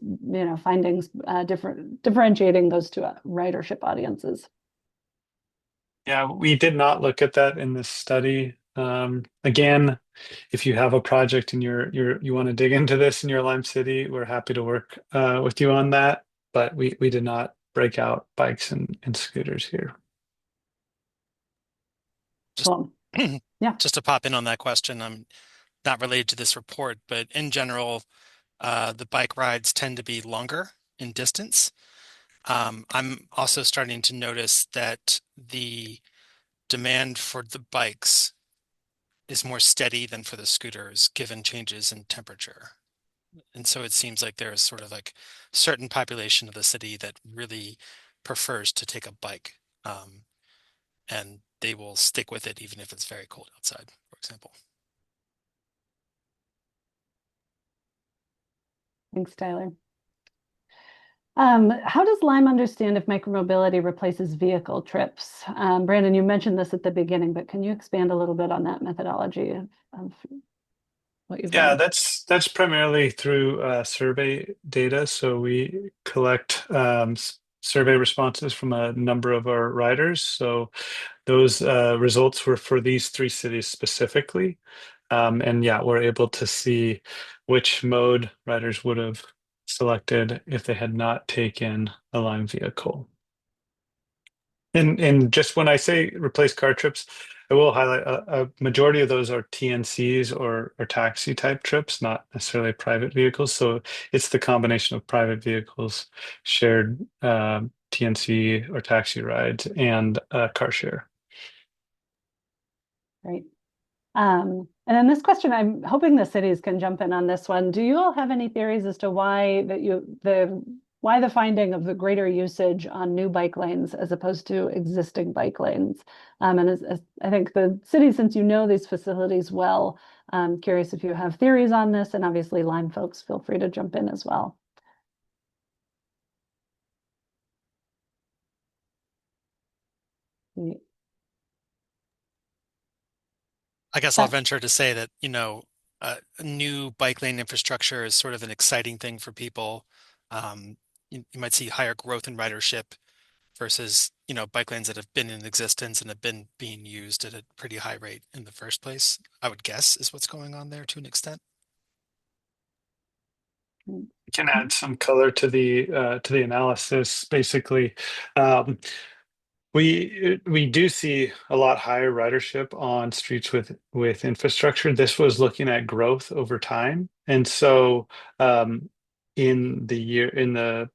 findings differentiating those two ridership audiences. Yeah, we did not look at that in this study. Again, if you have a project and you want to dig into this in your Lime City, we're happy to work with you on that. But we did not break out bikes and scooters here. Cool. Yeah. Just to pop in on that question, I'm not related to this report, but in general, the bike rides tend to be longer in distance. I'm also starting to notice that the demand for the bikes is more steady than for the scooters, given changes in temperature. And so it seems like there's sort of like a certain population of the city that really prefers to take a bike. And they will stick with it even if it's very cold outside, for example. Thanks, Tyler. How does Lime understand if micromobility replaces vehicle trips? Brandon, you mentioned this at the beginning, but can you expand a little bit on that methodology of what you've Yeah, learned? that's primarily through survey data. So we collect survey responses from a number of our riders. So those results were for these three cities specifically. And yeah, we're able to see which mode riders would have selected if they had not taken a Lime vehicle. And just when I say replace car trips, I will highlight a majority of those are TNCs or taxi type trips, not necessarily private vehicles. So it's the combination of private vehicles, shared TNC or taxi rides, and car share. Great. And then this question, I'm hoping the cities can jump in on this one. Do you all have any theories as to why the finding of the greater usage on new bike lanes as opposed to existing bike lanes? And as I think the cities, since you know these facilities well, I'm curious if you have theories on this, and obviously Lime folks, feel free to jump in as well. I guess I'll venture to say that, new bike lane infrastructure is sort of an exciting thing for people. You might see higher growth in ridership versus, bike lanes that have been in existence and have been being used at a pretty high rate in the first place, I would guess is what's going on there to an extent. Can add some color to the analysis. Basically, We do see a lot higher ridership on streets with infrastructure. This was looking at growth over time, and so in the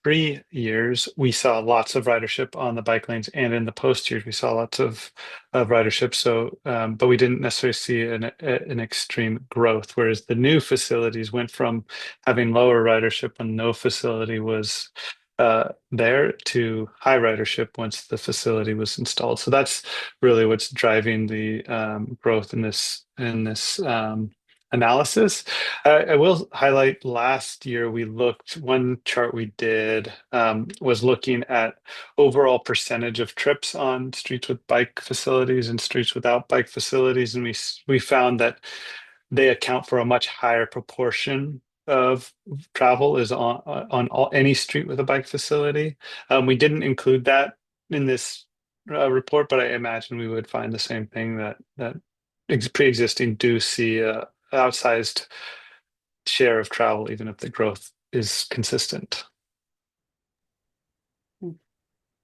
pre-years, we saw lots of ridership on the bike lanes, and in the post years, we saw lots of ridership. So, but we didn't necessarily see an extreme growth. Whereas the new facilities went from having lower ridership when no facility was there to high ridership once the facility was installed. So that's really what's driving the growth in this analysis. I will highlight last year one chart we did was looking at overall percentage of trips on streets with bike facilities and streets without bike facilities, and we found that they account for a much higher proportion of travel is on any street with a bike facility. We didn't include that in this report, but I imagine we would find the same thing that pre-existing do see outsized share of travel, even if the growth is consistent.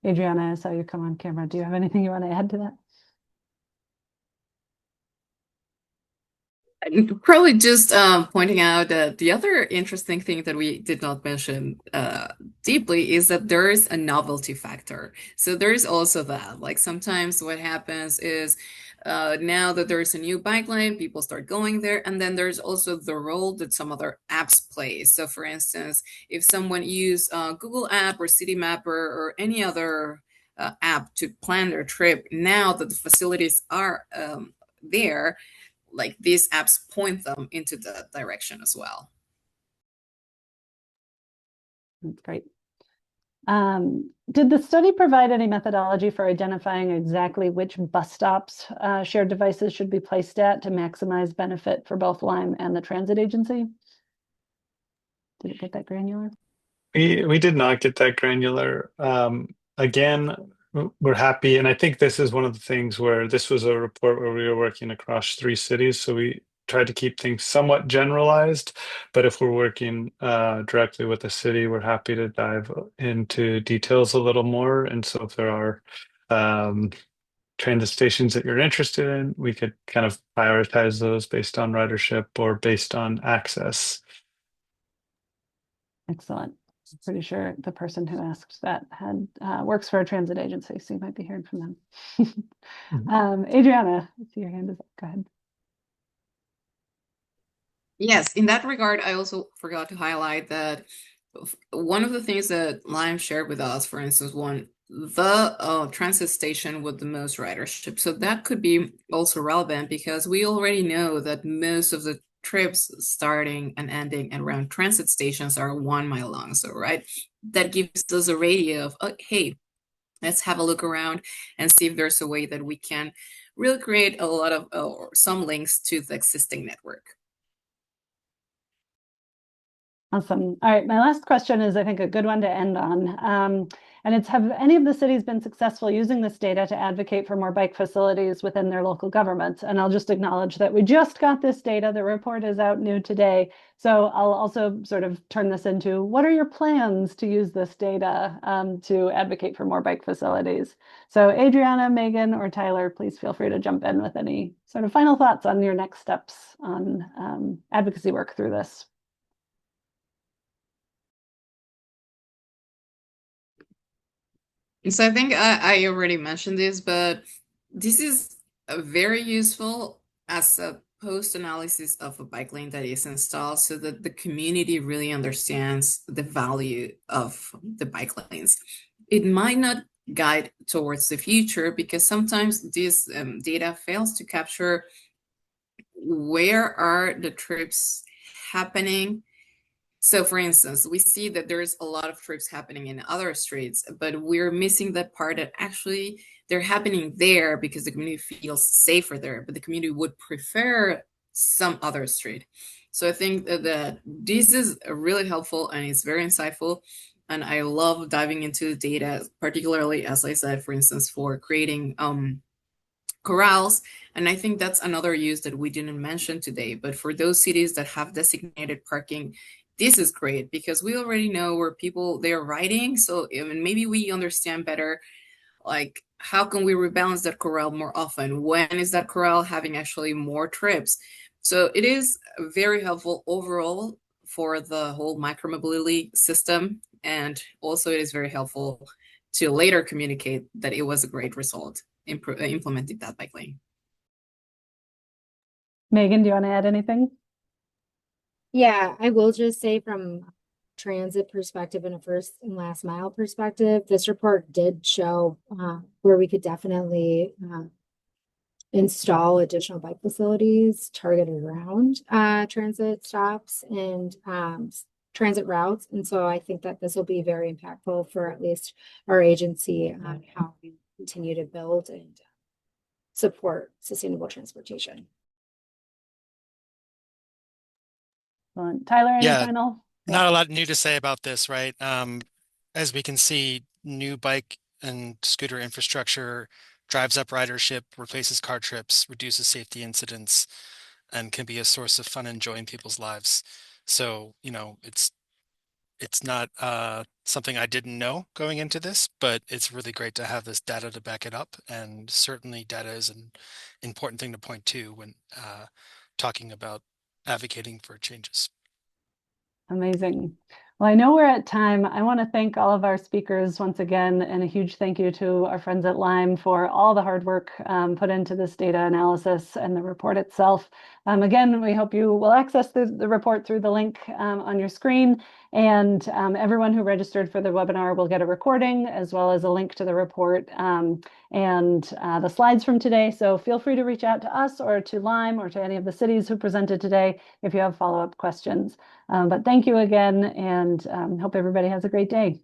Adriana, I saw you come on camera. Do you have anything you want to add to that? Probably just pointing out that the other interesting thing that we did not mention deeply is that there is a novelty factor. So there is also that. Like sometimes what happens is now that there's a new bike lane, people start going there. And then there's also the role that some other apps play. So for instance, if someone use Google app or City Mapper or any other app to plan their trip, now that the facilities are there, like these apps point them into the direction as well. That's great. Did the study provide any methodology for identifying exactly which bus stops shared devices should be placed at to maximize benefit for both Lime and the transit agency? Did it get that granular? We did not get that granular. Again, we're happy, and I think this is one of the things where this was a report where we were working across 3 cities, so we tried to keep things somewhat generalized. But if we're working directly with the city, we're happy to dive into details a little more. And so if there are transit stations that you're interested in, we could kind of prioritize those based on ridership or based on access. Excellent. I'm pretty sure the person who asked that had works for a transit agency, so you might be hearing from them. Adriana, I see your hand is up. Go ahead. Yes, in that regard, I also forgot to highlight that one of the things that Lime shared with us, for instance, the transit station with the most ridership. So that could be also relevant because we already know that most of the trips starting and ending around transit stations are 1 mile long. So, right, that gives us a radio of, hey, let's have a look around and see if there's a way that we can really create a lot of some links to the existing network. Awesome. All right, my last question is, I think, a good one to end on. And it's, have any of the cities been successful using this data to advocate for more bike facilities within their local governments? And I'll just acknowledge that we just got this data. The report is out new today. So I'll also sort of turn this into, what are your plans to use this data to advocate for more bike facilities? So Adriana, Megan, or Tyler, please feel free to jump in with any sort of final thoughts on your next steps on advocacy work through this. So I think I already mentioned this, but this is very useful as a post-analysis of a bike lane that is installed so that the community really understands the value of the bike lanes. It might not guide towards the future because sometimes this data fails to capture where are the trips happening. So for instance, we see that there's a lot of trips happening in other streets, but we're missing that part that actually they're happening there because the community feels safer there, but the community would prefer some other street. So I think that this is really helpful and it's very insightful. And I love diving into the data, particularly, as I said, for instance, for creating corrals. And I think that's another use that we didn't mention today. But for those cities that have designated parking, this is great because we already know where people they're riding. So maybe we understand better like how can we rebalance that corral more often? When is that corral having actually more trips? So it is very helpful overall for the whole micromobility system. And also it is very helpful to later communicate that it was a great result implementing that bike lane. Megan, do you want to add anything? Yeah, I will just say from transit perspective and a first and last mile perspective, this report did show where we could definitely install additional bike facilities targeted around transit stops and transit routes. And so I think that this will be very impactful for at least our agency on how we continue to build and support sustainable transportation. Tyler, any Yeah, final? not a lot new to say about this, right? As we can see, new bike and scooter infrastructure drives up ridership, replaces car trips, reduces safety incidents, and can be a source of fun and joy in people's lives. So, it's not something I didn't know going into this, but it's really great to have this data to back it up. And certainly data is an important thing to point to when talking about advocating for changes. Amazing. Well, I know we're at time. I want to thank all of our speakers once again, and a huge thank you to our friends at Lime for all the hard work put into this data analysis and the report itself. Again, we hope you will access the report through the link on your screen, and everyone who registered for the webinar will get a recording as well as a link to the report and the slides from today. So feel free to reach out to us or to Lime or to any of the cities who presented today if you have follow-up questions. But thank you again, and hope everybody has a great day.